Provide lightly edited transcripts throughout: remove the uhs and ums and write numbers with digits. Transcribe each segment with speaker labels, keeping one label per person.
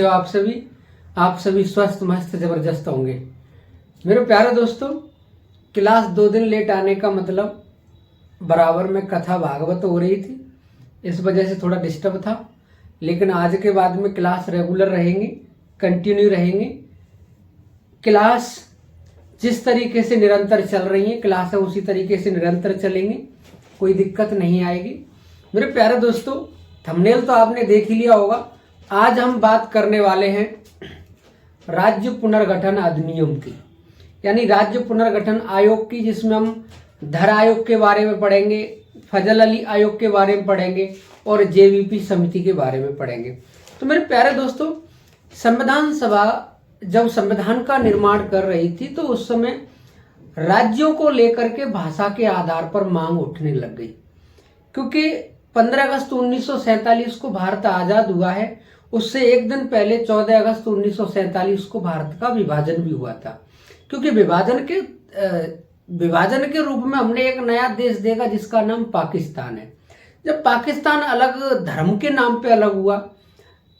Speaker 1: कैसे हो आप सभी स्वस्थ मस्त जबरदस्त होंगे। मेरे प्यारे दोस्तों, क्लास 2 दिन लेट आने का मतलब बराबर में कथा भागवत हो रही थी, इस वजह से थोड़ा डिस्टर्ब था। लेकिन आज के बाद में क्लास रेगुलर रहेंगी, कंटिन्यू रहेंगी। क्लास जिस तरीके से निरंतर चल रही है क्लास है उसी तरीके से निरंतर चलेंगी, कोई दिक्कत नहीं आएगी। मेरे प्यारे दोस्तों, थंबनेल तो आपने देख ही लिया होगा। आज हम बात करने वाले हैं राज्य पुनर्गठन अधिनियम की, यानी राज्य पुनर्गठन आयोग की, जिसमें हम धर आयोग के बारे में पढ़ेंगे, फजल अली आयोग के बारे में पढ़ेंगे और जेवीपी समिति के बारे में पढ़ेंगे। तो मेरे प्यारे दोस्तों, संविधान सभा जब संविधान का निर्माण कर रही थी तो उस समय राज्यों को लेकर के भाषा के आधार पर मांग उठने लग गई, क्योंकि 15 अगस्त 1947 को भारत आजाद हुआ है। उससे एक दिन पहले 14 अगस्त 1947 को भारत का विभाजन भी हुआ था, क्योंकि विभाजन के रूप में हमने एक नया देश देखा जिसका नाम पाकिस्तान है। जब पाकिस्तान अलग धर्म के नाम पे अलग हुआ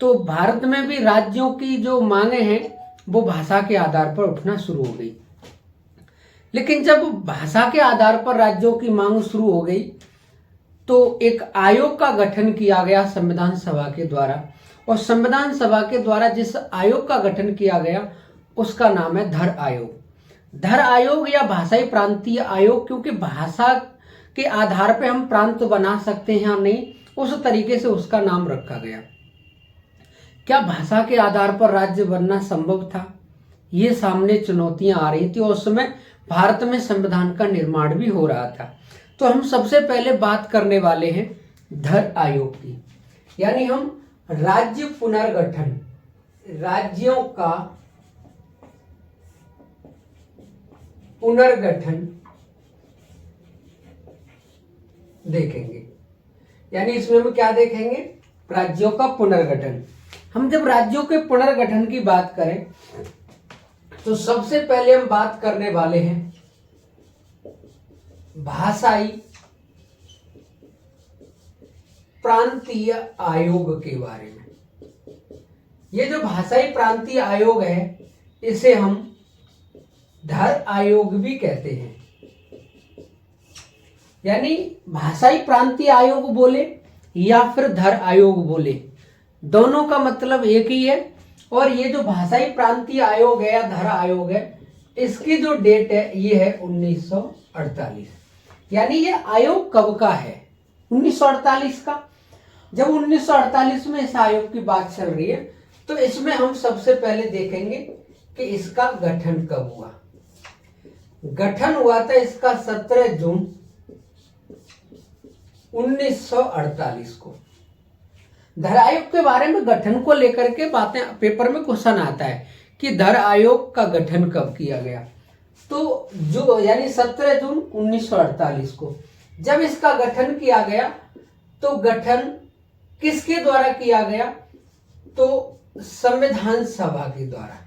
Speaker 1: तो भारत में भी राज्यों की जो मांगे हैं वो भाषा के आधार पर उठना शुरू हो गई। लेकिन जब भाषा के आधार पर राज्यों की मांग शुरू हो गई तो एक आयोग का गठन किया गया संविधान सभा के द्वारा, और संविधान सभा के द्वारा जिस आयोग का गठन किया गया उसका नाम है धर आयोग। धर आयोग या भाषाई प्रांतीय आयोग, क्योंकि भाषा के आधार पर हम प्रांत बना सकते हैं या नहीं, उस तरीके से उसका नाम रखा गया। क्या भाषा के आधार पर राज्य बनना संभव था? ये सामने चुनौतियां आ रही थी और उस समय भारत में संविधान का निर्माण भी हो रहा था। तो हम सबसे पहले बात करने वाले हैं धर आयोग की, यानी हम राज्य पुनर्गठन, राज्यों का पुनर्गठन देखेंगे। यानी इसमें हम क्या देखेंगे? राज्यों का पुनर्गठन। हम जब राज्यों के पुनर्गठन की बात करें तो सबसे पहले हम बात करने वाले हैं भाषाई प्रांतीय आयोग के बारे में। ये जो भाषाई प्रांतीय आयोग है इसे हम धर आयोग भी कहते हैं, यानी भाषाई प्रांतीय आयोग बोले या फिर धर आयोग बोले, दोनों का मतलब एक ही है। और ये जो भाषाई प्रांतीय आयोग है या धर आयोग है, इसकी जो डेट है ये है 1948। यानी ये आयोग कब का है? 1948 का। जब 1948 में इस आयोग की बात चल रही है तो इसमें हम सबसे पहले देखेंगे कि इसका गठन कब हुआ। गठन हुआ था इसका 17 जून 1948 को। धर आयोग के बारे में गठन को लेकर के बातें पेपर में क्वेश्चन आता है कि धर आयोग का गठन कब किया गया। तो जो यानी 17 जून 1948 को जब इसका गठन किया गया तो गठन किसके द्वारा किया गया? तो संविधान सभा के द्वारा,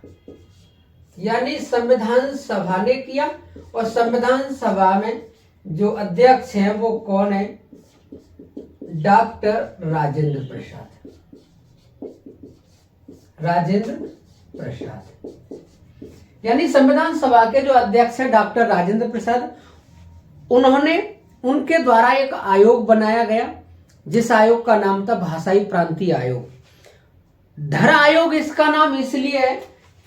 Speaker 1: यानी संविधान सभा ने किया। और संविधान सभा में जो अध्यक्ष हैं वो कौन है? डॉक्टर राजेंद्र प्रसाद। राजेंद्र प्रसाद, यानी संविधान सभा के जो अध्यक्ष हैं डॉक्टर राजेंद्र प्रसाद, उनके द्वारा एक आयोग बनाया गया जिस आयोग का नाम था भाषाई प्रांतीय आयोग। धर आयोग इसका नाम इसलिए है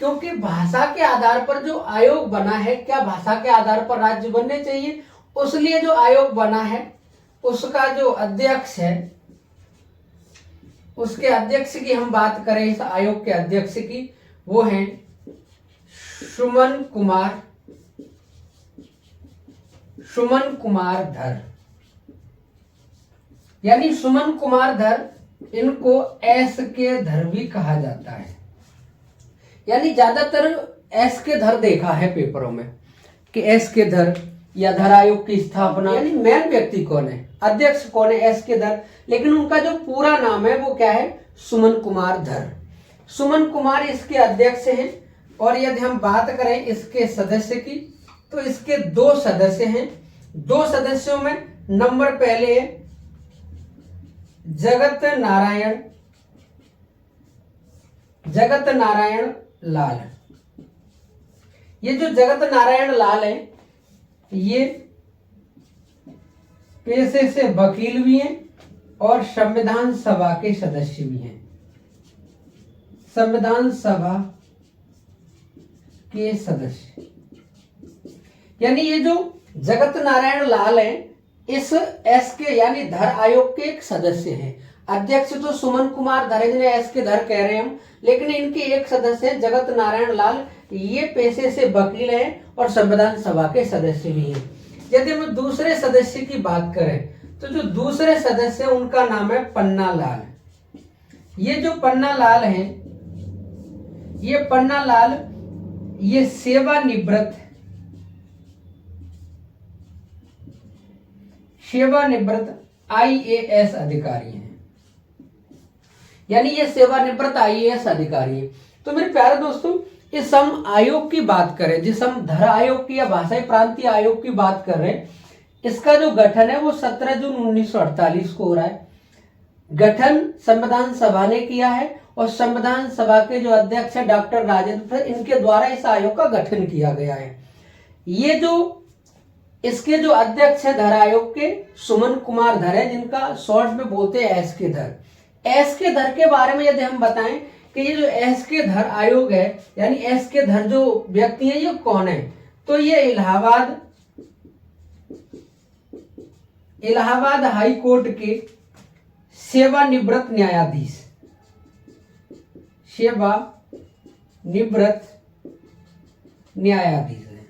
Speaker 1: क्योंकि भाषा के आधार पर जो आयोग बना है, क्या भाषा के आधार पर राज्य बनने चाहिए, उसलिए जो आयोग बना है उसका जो अध्यक्ष है, उसके अध्यक्ष की हम बात करें, इस आयोग के अध्यक्ष की, वो हैं सुमन कुमार धर। यानी सुमन कुमार धर, इनको एस के धर भी कहा जाता है। यानी ज्यादातर एस के धर देखा है पेपरों में कि एस के धर या धर आयोग की स्थापना, यानी मेन व्यक्ति कौन है, अध्यक्ष कौन है? एस के धर। लेकिन उनका जो पूरा नाम है वो क्या है? सुमन कुमार धर। सुमन कुमार इसके अध्यक्ष हैं। और यदि हम बात करें इसके सदस्य की तो इसके 2 सदस्य हैं। 2 सदस्यों में नंबर पहले है जगत नारायण जगत नारायण लाल। ये जो जगत नारायण लाल है ये पेशे से वकील भी हैं और संविधान सभा के सदस्य भी हैं। संविधान सभा के सदस्य, यानी ये जो जगत नारायण लाल है इस एसके यानी धर आयोग के एक सदस्य हैं। अध्यक्ष तो सुमन कुमार धर, जिन्हें एसके धर कह रहे हैं हम, लेकिन इनके एक सदस्य हैं जगत नारायण लाल। ये पेशे से वकील हैं और संविधान सभा के सदस्य भी हैं। यदि हम दूसरे सदस्य की बात करें तो जो दूसरे सदस्य हैं उनका नाम है पन्ना लाल। ये जो पन्ना लाल है, ये पन्ना लाल ये सेवानिवृत्त आईएएस अधिकारी हैं, यानी ये सेवानिवृत्त आईएएस अधिकारी हैं। तो मेरे प्यारे दोस्तों, इस हम आयोग की बात करें, जिस हम धर आयोग की या भाषाई प्रांतीय आयोग की बात कर रहे हैं, इसका जो गठन है वो 17 जून 1948 को हो रहा है। गठन संविधान सभा ने किया है और संविधान सभा के जो अध्यक्ष है डॉक्टर राजेंद्र प्रसाद, इनके द्वारा इस आयोग का गठन किया गया है। ये जो इसके जो अध्यक्ष है धर आयोग के सुमन कुमार धर है, जिनका शॉर्ट में बोलते हैं एसके धर। एसके धर के बारे में यदि हम बताएं कि ये जो एसके धर आयोग है यानी एसके धर जो व्यक्ति है ये कौन है, तो ये इलाहाबाद हाई कोर्ट के सेवानिवृत्त न्यायाधीश है।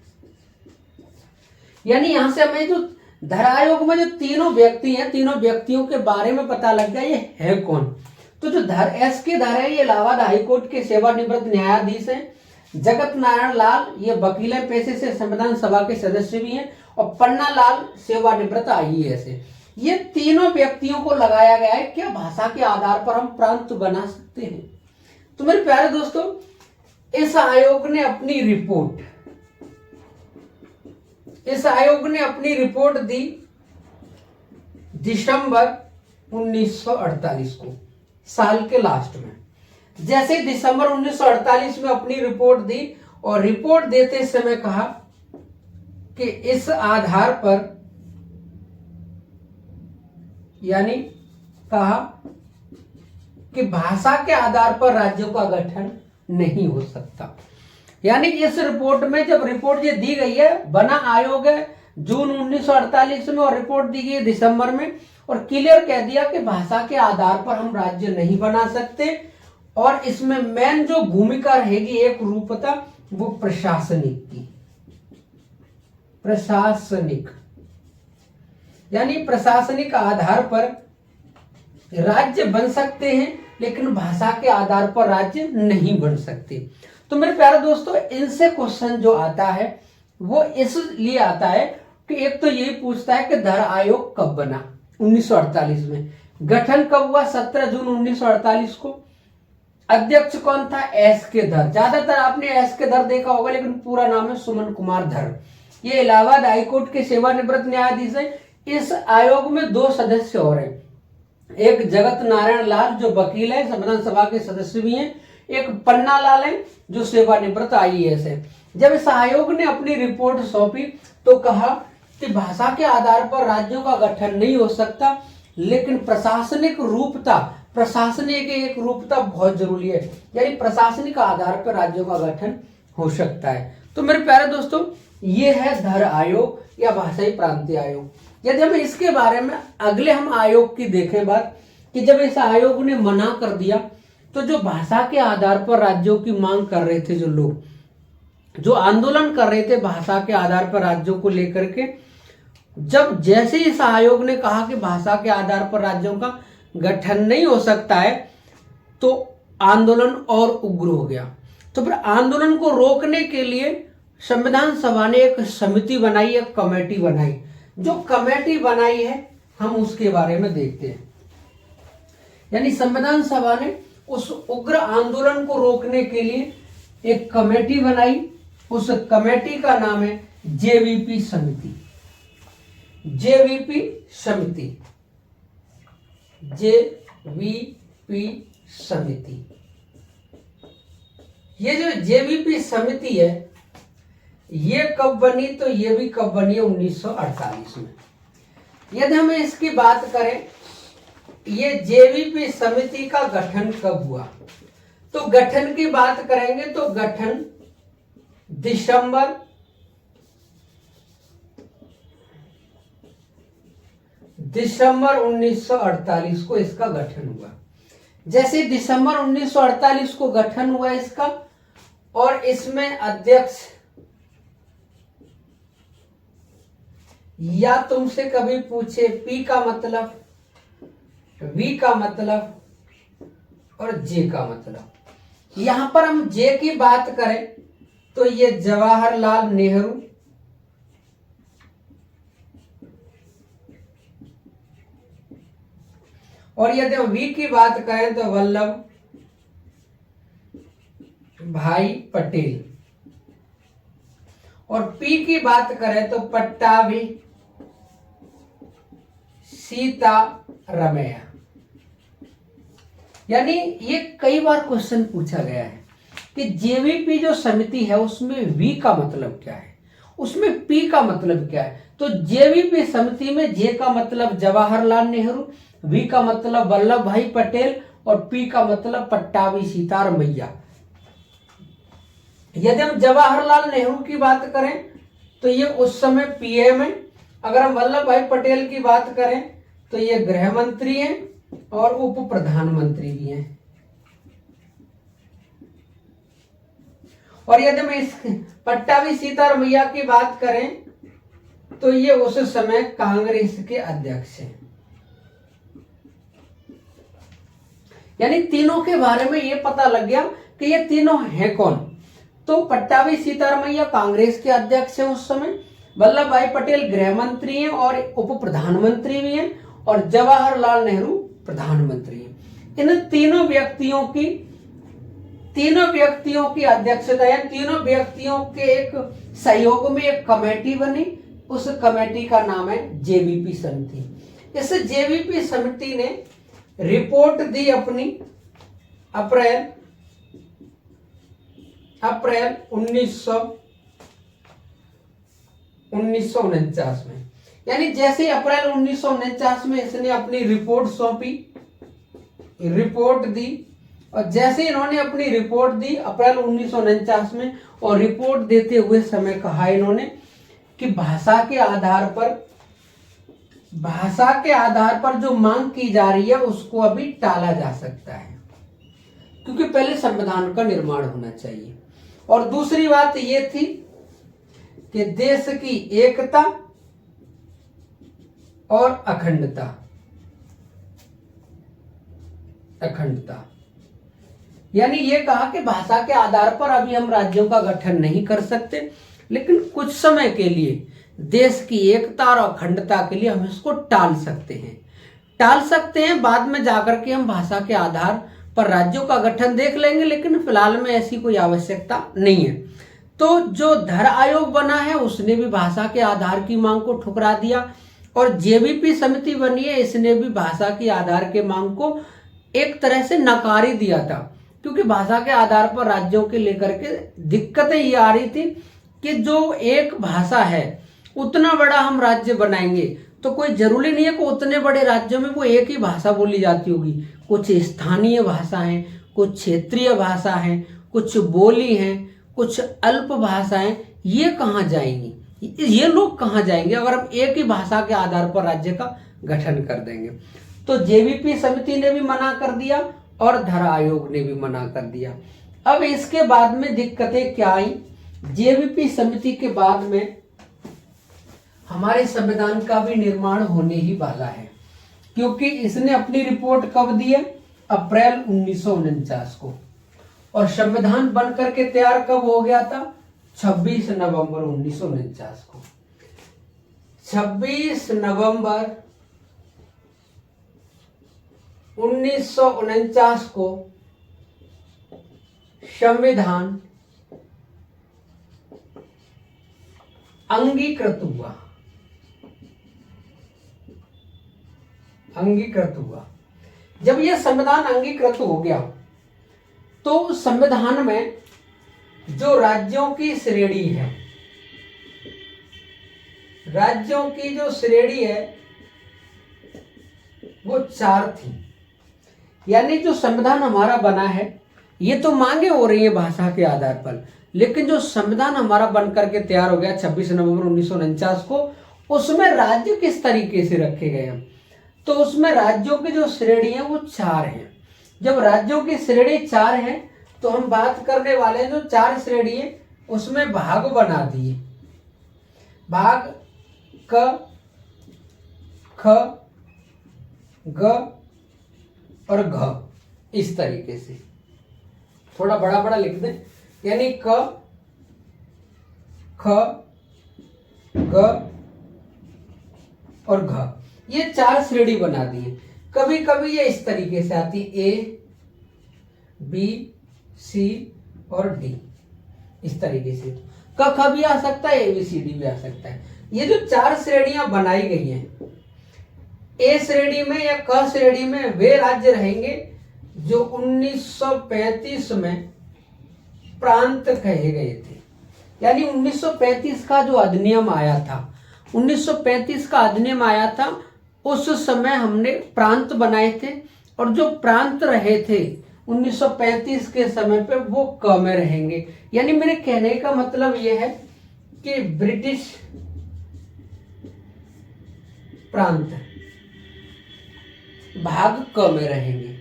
Speaker 1: यानी यहां से हमें जो धर आयोग में जो तीनों व्यक्ति हैं, तीनों व्यक्तियों के बारे में पता लग गया ये है कौन। तो जो धर एसके धर है ये इलाहाबाद हाईकोर्ट के सेवानिवृत्त न्यायाधीश हैं। जगत नारायण लाल ये वकील है पेशे से, संविधान सभा के सदस्य भी हैं, और पन्ना लाल सेवानिवृत्त आईएएस है। ये तीनों व्यक्तियों को लगाया गया है क्या भाषा के आधार पर हम प्रांत बना सकते हैं। तो मेरे प्यारे दोस्तों, इस आयोग ने अपनी रिपोर्ट दी दिसंबर 1948 को, साल के लास्ट में। जैसे दिसंबर 1948 में अपनी रिपोर्ट दी और रिपोर्ट देते समय कहा कि इस आधार पर, यानी कहा कि भाषा के आधार पर राज्यों का गठन नहीं हो सकता। यानी इस रिपोर्ट में जब रिपोर्ट ये दी गई है, बना आयोग है जून 1948 में और रिपोर्ट दी गई दिसंबर में, और क्लियर कह दिया कि भाषा के आधार पर हम राज्य नहीं बना सकते और इसमें मेन जो भूमिका रहेगी एक रूपता वो प्रशासनिक यानी प्रशासनिक आधार पर राज्य बन सकते हैं लेकिन भाषा के आधार पर राज्य नहीं बन सकते। तो मेरे प्यारे दोस्तों, इनसे क्वेश्चन जो आता है वो इसलिए आता है कि एक तो यही पूछता है कि धर आयोग कब बना, 1948 में। गठन कब हुआ, 17 जून 1948 को। अध्यक्ष कौन था, एसके धर। ज्यादातर आपने एसके धर देखा होगा लेकिन पूरा नाम है सुमन कुमार धर। ये इलाहाबाद हाईकोर्ट के सेवानिवृत्त न्यायाधीश है। इस आयोग में 2 सदस्य और हैं, एक जगत नारायण लाल जो वकील है, संविधान सभा के सदस्य भी हैं, एक पन्ना लाल है जो सेवानिवृत्त आईएएस है। जब इस आयोग ने अपनी रिपोर्ट सौंपी तो कहा कि भाषा के आधार पर राज्यों का गठन नहीं हो सकता, लेकिन प्रशासनिक रूपता बहुत जरूरी है, यानी प्रशासनिक आधार पर राज्यों का गठन हो सकता है। तो मेरे प्यारे दोस्तों, ये है धर आयोग या भाषाई प्रांतीय आयोग। यदि हम इसके बारे में अगले हम आयोग की देखें बात, कि जब इस आयोग ने मना कर दिया तो जो भाषा के आधार पर राज्यों की मांग कर रहे थे, जो लोग जो आंदोलन कर रहे थे भाषा के आधार पर राज्यों को लेकर के, जब जैसे इस आयोग ने कहा कि भाषा के आधार पर राज्यों का गठन नहीं हो सकता है तो आंदोलन और उग्र हो गया। तो फिर आंदोलन को रोकने के लिए संविधान सभा ने एक समिति बनाई, एक कमेटी बनाई। जो कमेटी बनाई है हम उसके बारे में देखते हैं। यानी संविधान सभा ने उस उग्र आंदोलन को रोकने के लिए एक कमेटी बनाई। उस कमेटी का नाम है जेवीपी समिति। ये जो जेवीपी समिति है ये कब बनी, तो ये भी कब बनी है, 1948 में। यदि हम इसकी बात करें ये जेवीपी समिति का गठन कब हुआ, तो गठन की बात करेंगे तो गठन दिसंबर 1948 को इसका गठन हुआ। जैसे दिसंबर 1948 को गठन हुआ इसका, और इसमें अध्यक्ष या तुमसे कभी पूछे पी का मतलब, वी का मतलब और जे का मतलब। यहां पर हम जे की बात करें तो ये जवाहरलाल नेहरू, और यदि हम वी की बात करें तो वल्लभ भाई पटेल, और पी की बात करें तो पट्टाभी सीतारमैया। यानी ये कई बार क्वेश्चन पूछा गया है कि जेवीपी जो समिति है उसमें वी का मतलब क्या है, उसमें पी का मतलब क्या है। तो जेवीपी समिति में जे का मतलब जवाहरलाल नेहरू, वी का मतलब वल्लभ भाई पटेल और पी का मतलब पट्टाभी सीतारमैया। यदि हम जवाहरलाल नेहरू की बात करें तो ये उस समय पीएम है। अगर हम वल्लभ भाई पटेल की बात करें तो ये गृह मंत्री हैं और उप प्रधानमंत्री भी हैं। और यदि हम इस पट्टाभी सीतारमैया की बात करें तो ये उस समय कांग्रेस के अध्यक्ष हैं। यानी तीनों के बारे में ये पता लग गया कि ये तीनों हैं कौन। तो पट्टाभी सीतारमैया कांग्रेस के अध्यक्ष हैं उस समय, वल्लभ भाई पटेल गृह मंत्री हैं और उप प्रधानमंत्री भी हैं, और जवाहरलाल नेहरू प्रधानमंत्री हैं। इन तीनों व्यक्तियों की अध्यक्षता है। तीनों व्यक्तियों के एक सहयोग में एक कमेटी बनी, उस कमेटी का नाम है जेवीपी समिति। इस जेवीपी समिति ने रिपोर्ट दी अपनी अप्रैल 1949 में। यानी जैसे अप्रैल 1949 में इसने अपनी रिपोर्ट सौंपी, रिपोर्ट दी, और जैसे इन्होंने अपनी रिपोर्ट दी अप्रैल 1949 में, और रिपोर्ट देते हुए समय कहा इन्होंने कि भाषा के आधार पर जो मांग की जा रही है उसको अभी टाला जा सकता है, क्योंकि पहले संविधान का निर्माण होना चाहिए। और दूसरी बात ये थी कि देश की एकता और अखंडता। यानी ये कहा कि भाषा के आधार पर अभी हम राज्यों का गठन नहीं कर सकते, लेकिन कुछ समय के लिए देश की एकता और अखंडता के लिए हम इसको टाल सकते हैं। बाद में जाकर के हम भाषा के आधार पर राज्यों का गठन देख लेंगे, लेकिन फिलहाल में ऐसी कोई आवश्यकता नहीं है। तो जो धर आयोग बना है उसने भी भाषा के आधार की मांग को ठुकरा दिया, और जेवीपी समिति बनी है इसने भी भाषा के आधार के मांग को एक तरह से नकार ही दिया था, क्योंकि भाषा के आधार पर राज्यों के लेकर के दिक्कतें ये आ रही थी कि जो एक भाषा है उतना बड़ा हम राज्य बनाएंगे तो कोई जरूरी नहीं है कि उतने बड़े राज्यों में वो एक ही भाषा बोली जाती होगी। कुछ स्थानीय भाषा हैं, कुछ क्षेत्रीय भाषा हैं, कुछ बोली हैं, कुछ अल्प भाषाएं। ये कहाँ जाएंगी, ये लोग कहाँ जाएंगे अगर हम एक ही भाषा के आधार पर राज्य का गठन कर देंगे। तो जेवीपी समिति ने भी मना कर दिया और धर आयोग ने भी मना कर दिया। अब इसके बाद में दिक्कतें क्या आई, जेवीपी समिति के बाद में हमारे संविधान का भी निर्माण होने ही वाला है, क्योंकि इसने अपनी रिपोर्ट कब दी है, अप्रैल 1949 को, और संविधान बनकर के तैयार कब हो गया था, 26 नवंबर 1949 को। 26 नवंबर 1949 को संविधान अंगीकृत हुआ। जब यह संविधान अंगीकृत हो गया तो संविधान में जो राज्यों की श्रेणी है, राज्यों की जो श्रेणी है वो 4 थी। यानी जो संविधान हमारा बना है, ये तो मांगे हो रही है भाषा के आधार पर, लेकिन जो संविधान हमारा बन करके तैयार हो गया 26 नवंबर 1949 को, उसमें राज्य किस तरीके से रखे गए हैं, तो उसमें राज्यों की जो श्रेणी है वो 4 है। जब राज्यों की श्रेणी 4 है तो हम बात करने वाले हैं जो 4 श्रेणी है उसमें भाग बना दिए, भाग क, ख, ग और घ, इस तरीके से थोड़ा बड़ा बड़ा लिख दें। यानी क, ख, ग और घ, ये 4 श्रेणी बना दी है। कभी कभी ये इस तरीके से आती, ए, बी, सी और डी, इस तरीके से। क ख भी आ सकता है, ए बी सी डी भी आ सकता है। ये जो 4 श्रेणियां बनाई गई हैं, ए श्रेणी में या क श्रेणी में वे राज्य रहेंगे जो 1935 में प्रांत कहे गए थे। यानी 1935 का जो अधिनियम आया था, 1935 का अधिनियम आया था, उस समय हमने प्रांत बनाए थे, और जो प्रांत रहे थे 1935 के समय पे वो क में रहेंगे। यानी मेरे कहने का मतलब यह है कि ब्रिटिश प्रांत भाग क में रहेंगे,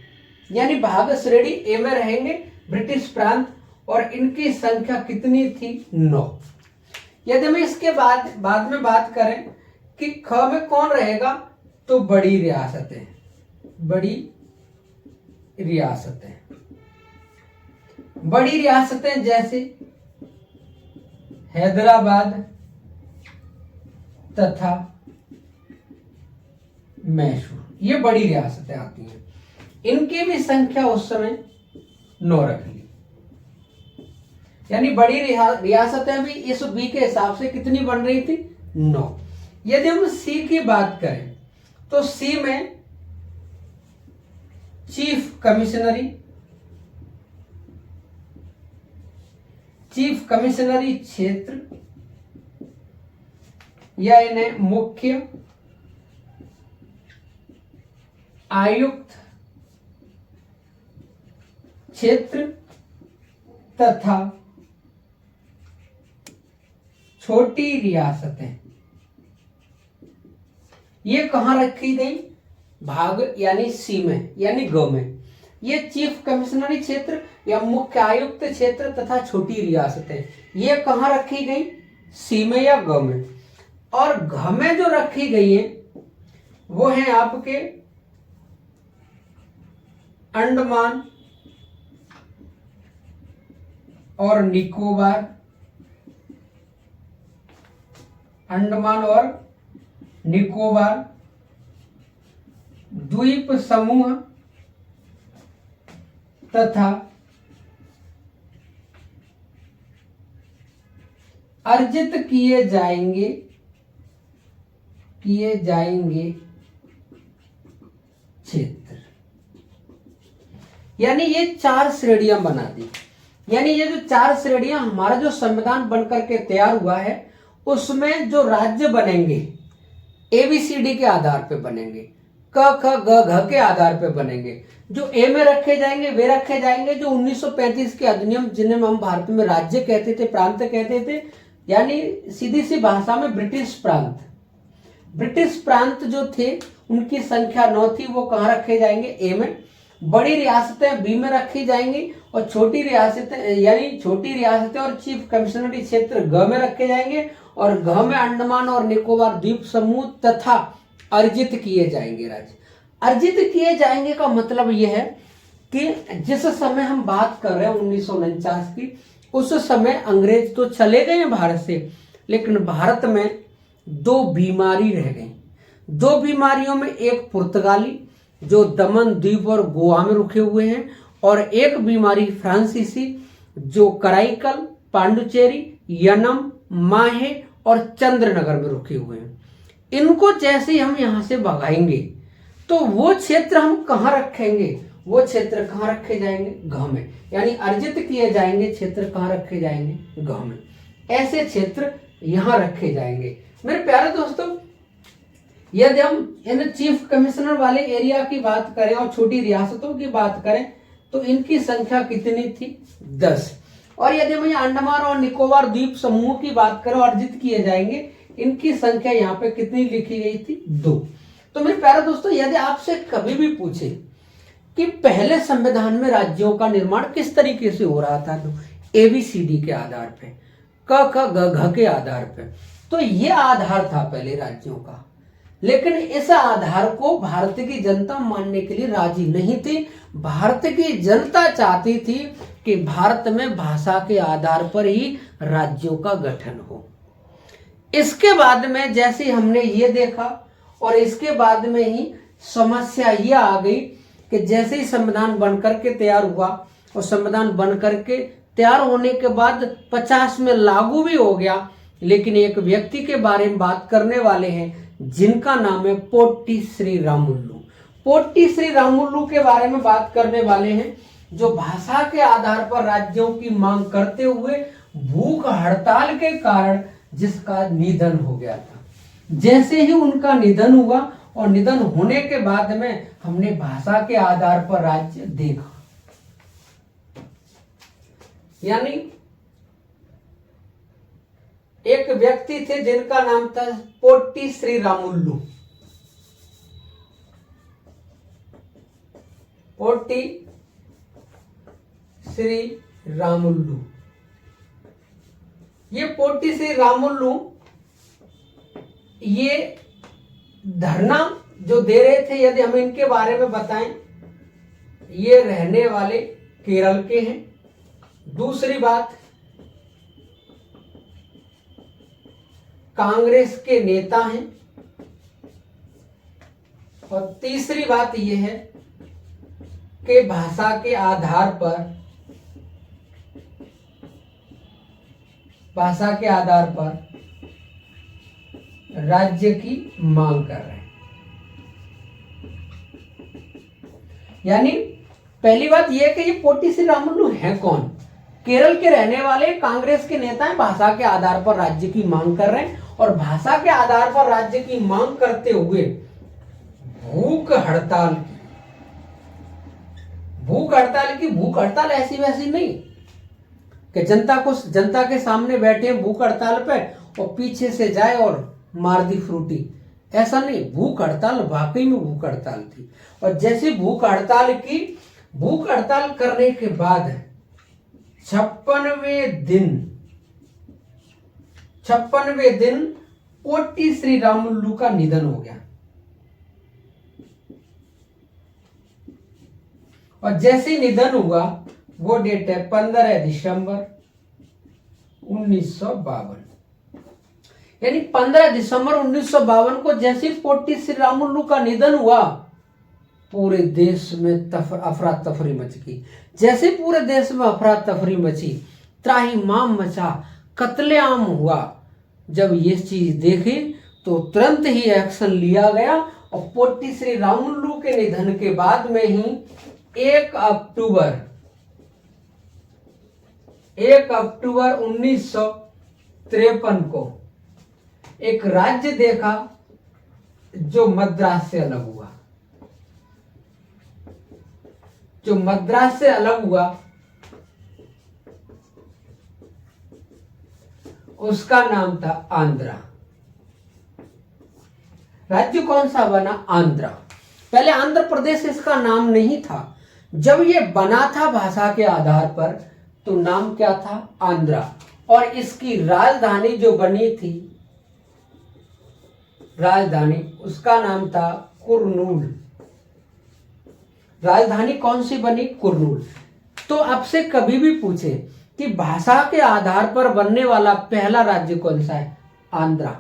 Speaker 1: यानी भाग श्रेणी ए में रहेंगे ब्रिटिश प्रांत, और इनकी संख्या कितनी थी, 9। यदि हम इसके बाद में बात करें कि ख में कौन रहेगा, तो बड़ी रियासतें, बड़ी रियासतें, बड़ी रियासतें जैसे हैदराबाद तथा मैसूर, ये बड़ी रियासतें आती हैं। इनकी भी संख्या उस समय 9 रख ली। यानी बड़ी रियासतें भी इस बी के हिसाब से कितनी बन रही थी, 9। यदि हम सी की बात करें तो सी में चीफ कमिश्नरी क्षेत्र, या इन्हें मुख्य आयुक्त क्षेत्र तथा छोटी रियासतें, ये कहां रखी गई, भाग यानी सी में, यानी ग में। ये चीफ कमिश्नरी क्षेत्र या मुख्य आयुक्त क्षेत्र तथा छोटी रियासतें, ये कहां रखी गई, सी में या ग में। और घ में जो रखी गई है वो है आपके अंडमान और निकोबार, अंडमान और निकोबार द्वीप समूह तथा अर्जित किए जाएंगे क्षेत्र। यानी ये 4 श्रेणियां बना दी। यानी ये जो 4 श्रेणियां, हमारा जो संविधान बनकर के तैयार हुआ है, उसमें जो राज्य बनेंगे ABCD के आधार पे बनेंगे, क ख ग घ के आधार पे बनेंगे। जो ए में रखे जाएंगे वे रखे जाएंगे जो 1935 के अधिनियम, जिन्हें हम भारत में राज्य कहते थे, प्रांत कहते थे, यानी सीधी सी भाषा में ब्रिटिश प्रांत। ब्रिटिश प्रांत जो थे उनकी संख्या 9 थी, वो कहाँ रखे जाएंगे, ए में। बड़ी रियासतें बी में रखी जाएंगी, और छोटी रियासतें यानी छोटी रियासतें और चीफ कमिश्नरी क्षेत्र ग में रखे जाएंगे, और घ में अंडमान और निकोबार द्वीप समूह तथा अर्जित किए जाएंगे राज्य। अर्जित किए जाएंगे का मतलब यह है कि जिस समय हम बात कर रहे हैं 1949 की, उस समय अंग्रेज तो चले गए हैं भारत से, लेकिन भारत में 2 बीमारी रह गई। 2 बीमारियों में एक पुर्तगाली जो दमन द्वीप और गोवा में रुके हुए हैं, और एक बीमारी फ्रांसीसी जो कराईकल, पांडुचेरी, यनम, माहे और चंद्रनगर में रुके हुए हैं। इनको जैसे ही हम यहाँ से भगाएंगे तो वो क्षेत्र हम कहाँ रखेंगे, वो क्षेत्र कहाँ रखे जाएंगे? घ में। यानी अर्जित किए जाएंगे क्षेत्र कहाँ रखे जाएंगे? घ में। ऐसे क्षेत्र यहाँ रखे जाएंगे। मेरे प्यारे दोस्तों, यदि हम इन चीफ कमिश्नर वाले एरिया की बात करें और छोटी रियासतों की बात करें तो इनकी संख्या कितनी थी? 10। और यदि हम अंडमान और निकोबार द्वीप समूह की बात करें और अर्जित किए जाएंगे, इनकी संख्या यहाँ पे कितनी लिखी गई थी? 2। तो मेरे प्यारे दोस्तों, यदि आपसे कभी भी पूछे कि पहले संविधान में राज्यों का निर्माण किस तरीके से हो रहा था, तो ABCD के आधार पे, क ख ग घ के आधार पे, तो ये आधार था पहले राज्यों का। लेकिन इस आधार को भारत की जनता मानने के लिए राजी नहीं थी। भारत की जनता चाहती थी कि भारत में भाषा के आधार पर ही राज्यों का गठन हो। इसके बाद में जैसे हमने ये देखा और इसके बाद में ही समस्या ये आ गई कि जैसे ही संविधान बनकर के तैयार हुआ और संविधान बनकर के तैयार होने के बाद 50 में लागू भी हो गया, लेकिन एक व्यक्ति के बारे में बात करने वाले हैं जिनका नाम है पोट्टी श्री रामुलु। पोट्टी श्री रामुलु के बारे में बात करने वाले हैं जो भाषा के आधार पर राज्यों की मांग करते हुए भूख हड़ताल के कारण जिसका निधन हो गया था। जैसे ही उनका निधन हुआ और निधन होने के बाद में हमने भाषा के आधार पर राज्य देखा। यानी एक व्यक्ति थे जिनका नाम था पोट्टी श्री रामुलु। पोट्टी श्री रामुलु। ये पोट्टी श्री रामुलु ये धरना जो दे रहे थे, यदि हम इनके बारे में बताएं, ये रहने वाले केरल के हैं। दूसरी बात, कांग्रेस के नेता हैं। और तीसरी बात यह है कि भाषा के आधार पर राज्य की मांग कर रहे हैं। यानी पहली बात यह है कि ये पोट्टी श्री रामुलु है कौन? केरल के रहने वाले कांग्रेस के नेता हैं, भाषा के आधार पर राज्य की मांग कर रहे हैं। और भाषा के आधार पर राज्य की मांग करते हुए भूख हड़ताल ऐसी वैसी नहीं कि जनता के सामने बैठे भूख हड़ताल पे और पीछे से जाए और मार दी फ्रूटी, ऐसा नहीं। भूख हड़ताल वाकई में भूख हड़ताल थी। और जैसे भूख हड़ताल करने के बाद 56वें दिन पोट्टी श्री रामुलु का निधन हो गया। और जैसे निधन हुआ, वो डेट है 15 दिसंबर 1952। यानी 15 दिसंबर 1952 को जैसे पोट्टी श्री रामुलु का निधन हुआ, पूरे देश में अफरा तफरी मच गई। जैसे पूरे देश में अफरा तफरी मची, त्राहिमाम मचा, कत्लेआम हुआ। जब ये चीज देखी तो तुरंत ही एक्शन लिया गया और पोट्टी श्री रामुलु के निधन के बाद में ही 1 अक्टूबर 1953 को एक राज्य देखा जो मद्रास से अलग हुआ। उसका नाम था आंध्रा। राज्य कौन सा बना? आंध्रा। पहले आंध्र प्रदेश इसका नाम नहीं था। जब ये बना था भाषा के आधार पर तो नाम क्या था? आंध्रा। और इसकी राजधानी जो बनी थी, उसका नाम था कुरनूल। राजधानी कौन सी बनी? कुरनूल। तो आपसे कभी भी पूछे कि भाषा के आधार पर बनने वाला पहला राज्य कौन सा है? आंध्रा।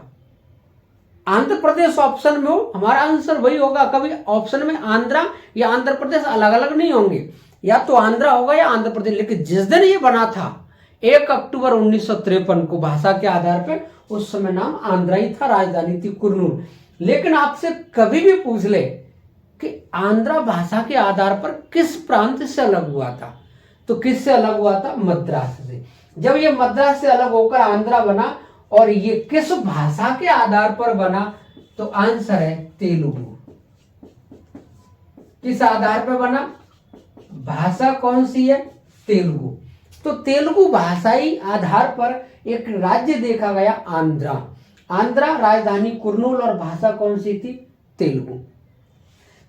Speaker 1: आंध्र प्रदेश ऑप्शन में हो, हमारा आंसर वही होगा। कभी ऑप्शन में आंध्रा या आंध्र प्रदेश अलग अलग नहीं होंगे, या तो आंध्रा होगा या आंध्र प्रदेश। लेकिन जिस दिन ये बना था 1 अक्टूबर 1953 को भाषा के आधार पर, उस समय नाम आंध्रा ही था, राजधानी थी कुरनूल। लेकिन आपसे कभी भी पूछ ले कि आंध्रा भाषा के आधार पर किस प्रांत से अलग हुआ था। तो किससे अलग हुआ था? मद्रास से। जब ये मद्रास से अलग होकर आंध्रा बना और ये किस भाषा के आधार पर बना? तो आंसर है तेलुगु। किस आधार पर बना? भाषा कौन सी है? तेलुगु। तो तेलुगु भाषाई आधार पर एक राज्य देखा गया आंध्रा। आंध्रा राजधानी कुर्नूल और भाषा कौन सी थी? तेलुगु।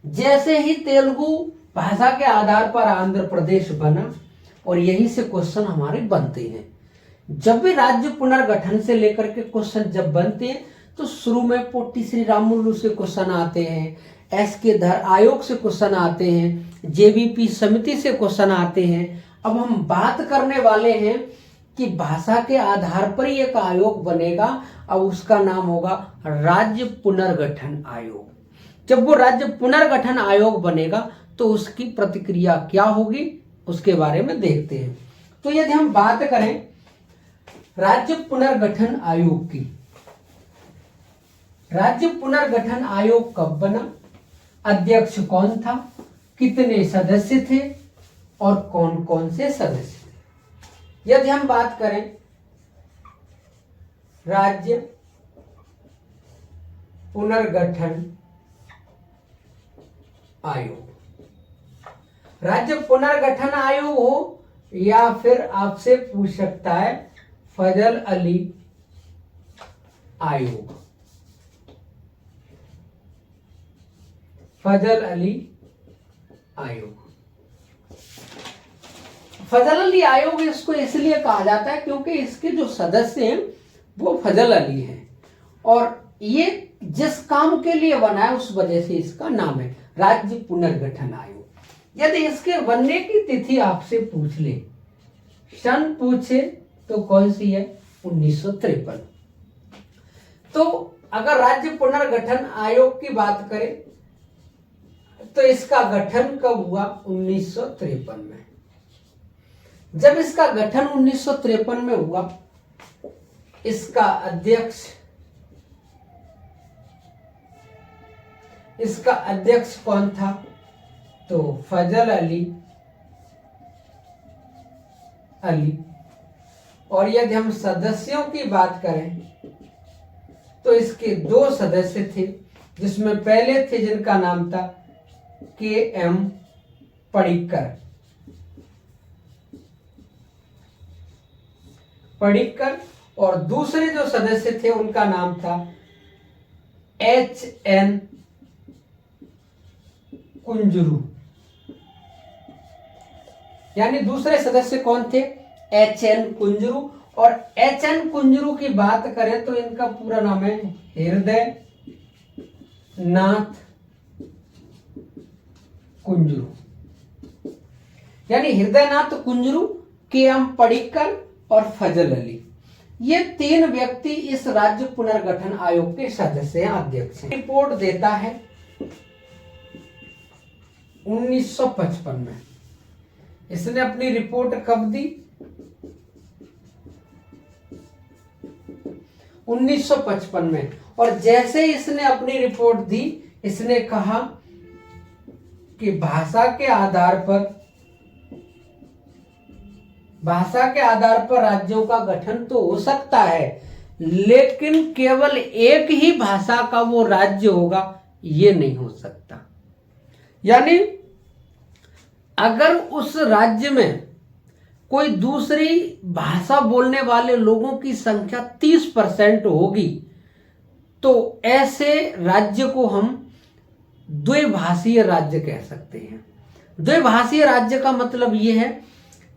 Speaker 1: जैसे ही तेलुगु भाषा के आधार पर आंध्र प्रदेश बना और यहीं से क्वेश्चन हमारे बनते हैं। जब भी राज्य पुनर्गठन से लेकर के क्वेश्चन जब बनते हैं तो शुरू में पोट्टी श्री रामुलु से क्वेश्चन आते हैं, एस.के. धर आयोग से क्वेश्चन आते हैं, जेबीपी समिति से क्वेश्चन आते हैं। अब हम बात करने वाले हैं कि भाषा के आधार पर ही एक आयोग बनेगा, अब उसका नाम होगा राज्य पुनर्गठन आयोग। जब वो राज्य पुनर्गठन आयोग बनेगा तो उसकी प्रतिक्रिया क्या होगी उसके बारे में देखते हैं। तो यदि हम बात करें राज्य पुनर्गठन आयोग की, राज्य पुनर्गठन आयोग कब बना, अध्यक्ष कौन था, कितने सदस्य थे और कौन कौन से सदस्य थे। यदि हम बात करें राज्य पुनर्गठन आयोग, राज्य पुनर्गठन आयोग हो या फिर आपसे पूछ सकता है फजल अली आयोग, फजल अली आयोग। फजल अली आयोग इसको इसलिए कहा जाता है क्योंकि इसके जो सदस्य हैं वो फजल अली हैं और ये जिस काम के लिए बना है उस वजह से इसका नाम है राज्य पुनर्गठन आयोग। यदि इसके बनने की तिथि आपसे पूछ ले, सन पूछे तो कौन सी है? 1953। तो अगर राज्य पुनर्गठन आयोग की बात करें तो इसका गठन कब हुआ? 1953 में। जब इसका गठन 1953 में हुआ, इसका अध्यक्ष कौन था? तो फजल अली और यदि हम सदस्यों की बात करें तो इसके 2 सदस्य थे, जिसमें पहले थे जिनका नाम था के.एम. पडिक्कर और दूसरे जो सदस्य थे उनका नाम था H.N. कुंजरू। यानी दूसरे सदस्य कौन थे? H.N. कुंजरू। और H.N. कुंजरू की बात करें तो इनका पूरा नाम है हृदय नाथ कुंजरू। यानी हृदयनाथ कुंजरू, के.एम. पडिक्कर और फजल अली, ये 3 व्यक्ति इस राज्य पुनर्गठन आयोग के सदस्य हैं, अध्यक्ष हैं। रिपोर्ट देता है 1955 में। इसने अपनी रिपोर्ट कब दी? 1955 में। और जैसे इसने अपनी रिपोर्ट दी, इसने कहा कि भाषा के आधार पर राज्यों का गठन तो हो सकता है, लेकिन केवल एक ही भाषा का वो राज्य होगा ये नहीं हो सकता। यानी अगर उस राज्य में कोई दूसरी भाषा बोलने वाले लोगों की संख्या 30% होगी तो ऐसे राज्य को हम द्विभाषीय राज्य कह सकते हैं। द्विभाषीय राज्य का मतलब ये है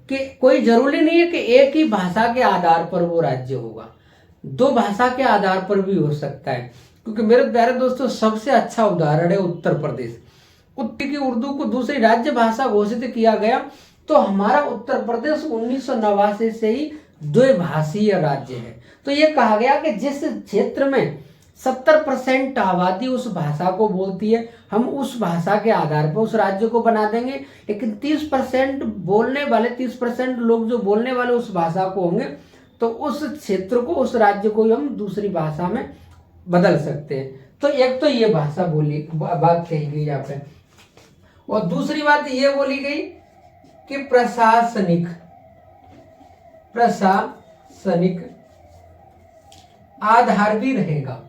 Speaker 1: कि कोई जरूरी नहीं है कि एक ही भाषा के आधार पर वो राज्य होगा, 2 भाषा के आधार पर भी हो सकता है। क्योंकि मेरे प्यारे दोस्तों, सबसे अच्छा उदाहरण है उत्तर प्रदेश। की उर्दू को दूसरी राज्य भाषा घोषित किया गया तो हमारा उत्तर प्रदेश 1989 से ही द्विभाषीय राज्य है। तो ये कहा गया कि जिस क्षेत्र में 70% आबादी उस भाषा को बोलती है, हम उस भाषा के आधार पर उस राज्य को बना देंगे, लेकिन 30% बोलने वाले 30% लोग जो बोलने वाले उस भाषा को होंगे तो उस क्षेत्र को, उस राज्य को हम दूसरी भाषा में बदल सकते हैं। तो एक तो ये भाषा बोली बात कही गई यहाँ पे। और दूसरी बात ये बोली गई कि प्रशासनिक आधार भी रहेगा।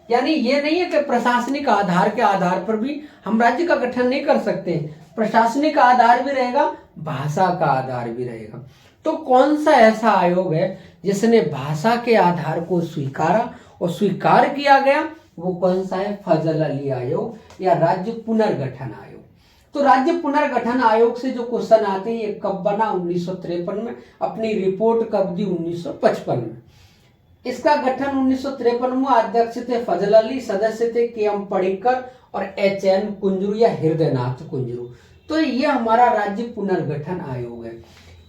Speaker 1: यानी ये नहीं है कि प्रशासनिक आधार के आधार पर भी हम राज्य का गठन नहीं कर सकते, प्रशासनिक आधार भी रहेगा, भाषा का आधार भी रहेगा। तो कौन सा ऐसा आयोग है जिसने भाषा के आधार को स्वीकारा और स्वीकार किया गया, वो कौन सा है? फजल अली आयोग या राज्य पुनर्गठन आयोग। तो राज्य पुनर्गठन आयोग से जो क्वेश्चन आते हैं, ये कब बना? 1953 में। अपनी रिपोर्ट कब दी? 1955 में। इसका गठन 1953 में। अध्यक्ष थे फजल अली, सदस्य थे के.एम. पडिक्कर और एच.एन. कुंजरू या हृदयनाथ कुंजरू। तो ये हमारा राज्य पुनर्गठन आयोग है।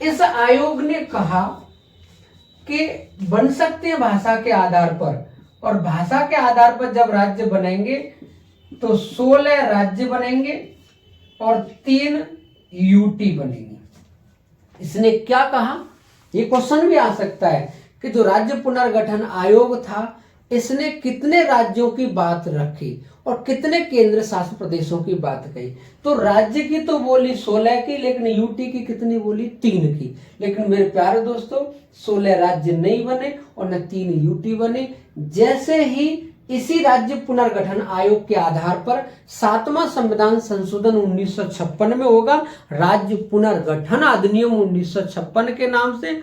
Speaker 1: इस आयोग ने कहा कि बन सकते हैं भाषा के आधार पर, और भाषा के आधार पर जब राज्य बनेंगे तो 16 राज्य बनेंगे और 3 यूटी बनेंगे। इसने क्या कहा? ये क्वेश्चन भी आ सकता है कि जो राज्य पुनर्गठन आयोग था, इसने कितने राज्यों की बात रखी और कितने केंद्र शासित प्रदेशों की बात कही। तो राज्य की तो बोली 16 की, लेकिन यूटी की कितनी बोली? 3 की। लेकिन मेरे प्यारे दोस्तों, 16 राज्य नहीं बने और न 3 यूटी बने। जैसे ही इसी राज्य पुनर्गठन आयोग के आधार पर 7वां संविधान संशोधन 1956 में होगा, राज्य पुनर्गठन अधिनियम 1956 के नाम से,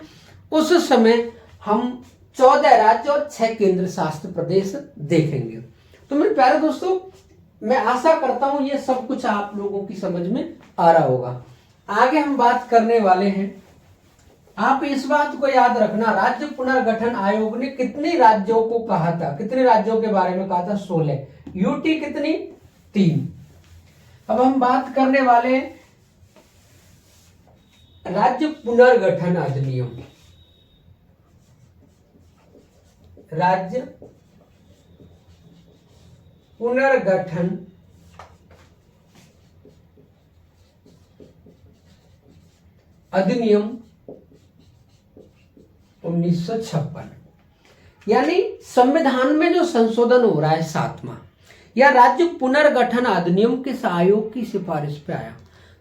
Speaker 1: उस समय हम 14 राज्य और 6 केंद्र शासित प्रदेश देखेंगे। तो मेरे प्यारे दोस्तों, मैं आशा करता हूं ये सब कुछ आप लोगों की समझ में आ रहा होगा। आगे हम बात करने वाले हैं, आप इस बात को याद रखना, राज्य पुनर्गठन आयोग ने कितने राज्यों को कहा था? कितने राज्यों के बारे में कहा था? 16। यूटी कितनी? 3। अब हम बात करने वाले हैं राज्य पुनर्गठन अधिनियम। राज्य पुनर्गठन अधिनियम 1956, यानी संविधान में जो संशोधन हो रहा है 7वां, या राज्य पुनर्गठन अधिनियम किस आयोग की सिफारिश पे आया?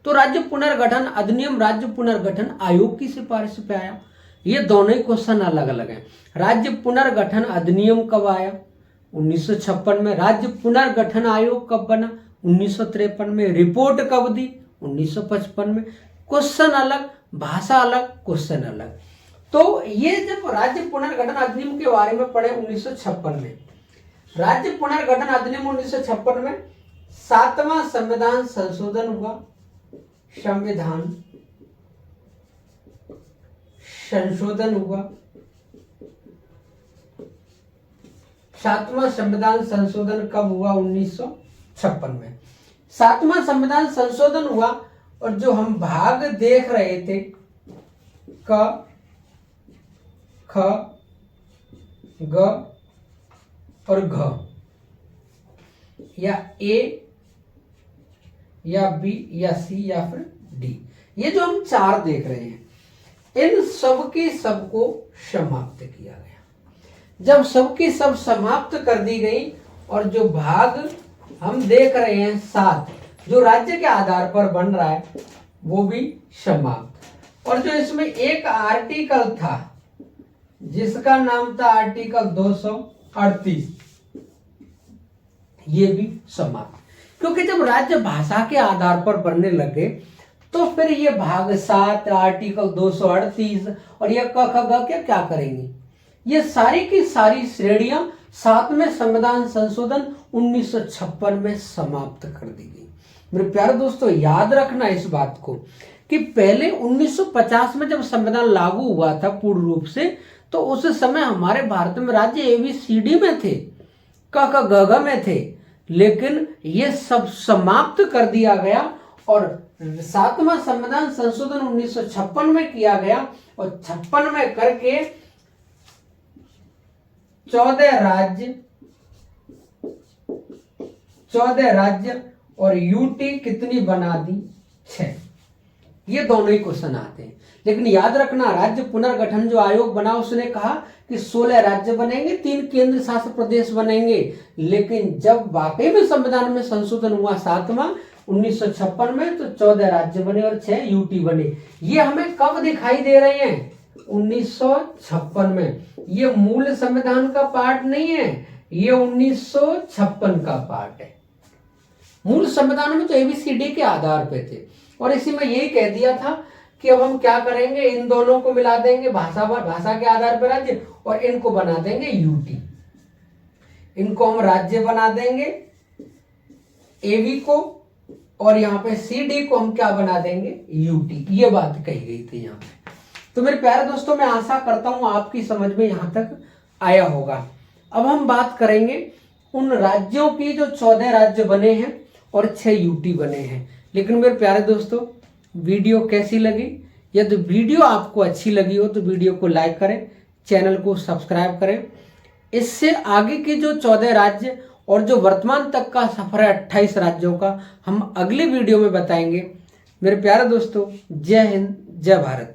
Speaker 1: तो राज्य पुनर्गठन अधिनियम राज्य पुनर्गठन आयोग की सिफारिश पे आया। ये दोनों ही क्वेश्चन अलग अलग हैं। राज्य पुनर्गठन अधिनियम कब आया? 1956 में। राज्य पुनर्गठन आयोग कब बना? 1953 में। रिपोर्ट कब दी? 1955 में। क्वेश्चन अलग, भाषा अलग, क्वेश्चन अलग। तो ये जब राज्य पुनर्गठन अधिनियम के बारे में पढ़े 1956 में, राज्य पुनर्गठन अधिनियम 1956 में 7वां संविधान संशोधन हुआ। संविधान संशोधन हुआ। 7वां संविधान संशोधन कब हुआ? 1956 में 7वां संविधान संशोधन हुआ। और जो हम भाग देख रहे थे, क, ख, ग और घ, या ए या बी या सी या फिर डी, ये जो हम 4 देख रहे हैं, इन सब की सबको समाप्त किया गया। जब सबकी सब समाप्त कर दी गई और जो भाग हम देख रहे हैं 7, जो राज्य के आधार पर बन रहा है, वो भी समाप्त। और जो इसमें एक आर्टिकल था जिसका नाम था आर्टिकल 238, ये भी समाप्त। क्योंकि जब राज्य भाषा के आधार पर बनने लगे तो फिर ये भाग 7, आर्टिकल 238 और ये क ख ग क्या करेंगे? ये सारी की सारी श्रेणियां 7वें संविधान संशोधन 1956 में समाप्त कर दी गई। मेरे प्यारे दोस्तों, याद रखना इस बात को कि पहले 1950 में जब संविधान लागू हुआ था पूर्ण रूप से, तो उस समय हमारे भारत में राज्य ABCD में थे, क ख ग घ में थे, लेकिन ये सब समाप्त कर दिया गया और 7वां संविधान संशोधन 1956 में किया गया। और 56 में करके 14 राज्य और यूटी कितनी बना दी? 6। ये दोनों ही क्वेश्चन आते हैं। लेकिन याद रखना, राज्य पुनर्गठन जो आयोग बना उसने कहा कि 16 राज्य बनेंगे, 3 केंद्र शासित प्रदेश बनेंगे। लेकिन जब वाकई में संविधान में संशोधन हुआ 7वां, 1956 में तो 14 राज्य बने और 6 यूटी बने। ये हमें कब दिखाई दे रहे हैं? 1956 में। ये मूल संविधान का पार्ट नहीं है, ये 1956 का पार्ट है। मूल संविधान में तो एबीसीडी के आधार पे थे और इसी में यही कह दिया था कि अब हम क्या करेंगे, इन दोनों को मिला देंगे भाषा के आधार पर राज्य, और इनको बना देंगे यूटी। इनको हम राज्य बना देंगे एबी को, और यहाँ पे सीडी को हम क्या बना देंगे? यूटी। ये बात कही गई थी यहाँ पे। तो मेरे प्यारे दोस्तों, मैं आशा करता हूं आपकी समझ में यहां तक आया होगा। अब हम बात करेंगे उन राज्यों की जो 14 राज्य बने हैं और 6 यूटी बने हैं। लेकिन मेरे प्यारे दोस्तों, वीडियो कैसी लगी? यदि वीडियो आपको अच्छी लगी हो तो वीडियो को लाइक करें, चैनल को सब्सक्राइब करें। इससे आगे के जो 14 राज्य और जो वर्तमान तक का सफर है 28 राज्यों का, हम अगले वीडियो में बताएंगे। मेरे प्यारे दोस्तों, जय हिंद, जय भारत।